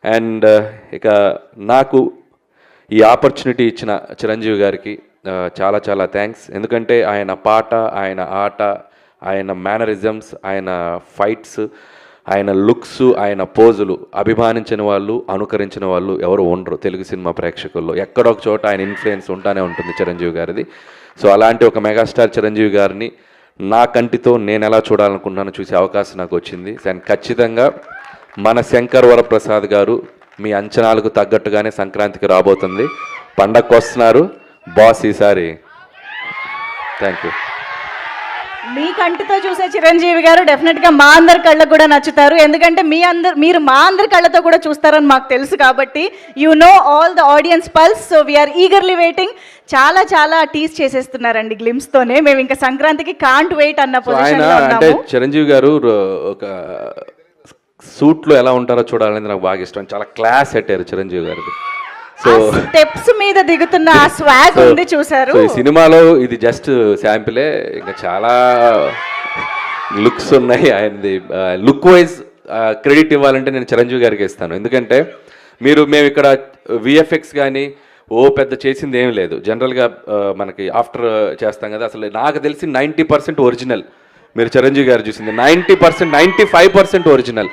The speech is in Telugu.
అండ్ ఇక నాకు ఈ ఆపర్చునిటీ ఇచ్చిన చిరంజీవి గారికి చాలా చాలా థ్యాంక్స్. ఎందుకంటే ఆయన పాట, ఆయన ఆట, ఆయన మేనరిజమ్స్, ఆయన ఫైట్స్, ఆయన లుక్స్, ఆయన పోజులు అభిమానించిన వాళ్ళు, అనుకరించిన వాళ్ళు ఎవరు ఉండరు తెలుగు సినిమా ప్రేక్షకుల్లో. ఎక్కడొక చోట ఆయన ఇన్ఫ్లుయెన్స్ ఉంటానే ఉంటుంది చిరంజీవి గారిది. సో అలాంటి ఒక మెగాస్టార్ చిరంజీవి గారిని నా కంటితో నేను ఎలా చూడాలనుకుంటున్నానో చూసే అవకాశం నాకు వచ్చింది. అండ్ ఖచ్చితంగా మన శంకర్ వరప్రసాద్ గారు మీ అంచనాలకు తగ్గట్టుగానే సంక్రాంతికి రాబోతుంది. పండగకు వస్తున్నారు బాస్ ఈసారి. Thank you. మీ కంటితో చూసే చిరంజీవి గారు డెఫినెట్గా మా అందరి కళ్ళకు కూడా నచ్చుతారు. ఎందుకంటే మీరు మా అందరి కళ్ళతో కూడా చూస్తారని మాకు తెలుసు కాబట్టి you know all the audience pulse. So we are eagerly waiting. చాలా చాలా టీస్ చేసేస్తున్నారండి గ్లిమ్స్తోనే. మేము ఇంకా సంక్రాంతికి కాంట్ వెయిట్ అన్న పొజిషన్లో అంటే చిరంజీవి గారు ఒక సూట్లో ఎలా ఉంటారో చూడాలనేది నాకు బాగా ఇష్టం. చాలా క్లాస్ పెట్టారు చిరంజీవి గారికి. సో స్టెప్స్ మీద దిగుతున్న ఆ స్వాగ్ ఉంది చూసారు. ఈ సినిమాలో ఇది జస్ట్ శాంపిలే, ఇంకా చాలా లుక్స్ ఉన్నాయి. ఆయనది లుక్ వైజ్ క్రెడిట్ ఇవ్వాలంటే నేను చిరంజీవి గారికి ఇస్తాను. ఎందుకంటే మేము ఇక్కడ విఎఫ్ఎక్స్ కానీ పెద్ద చేసింది ఏం లేదు. జనరల్గా మనకి ఆఫ్టర్ చేస్తాం కదా, అసలు నాకు తెలిసి 90% ఒరిజినల్. మీరు చిరంజీవి గారు చూసింది 90%, 95% ఒరిజినల్.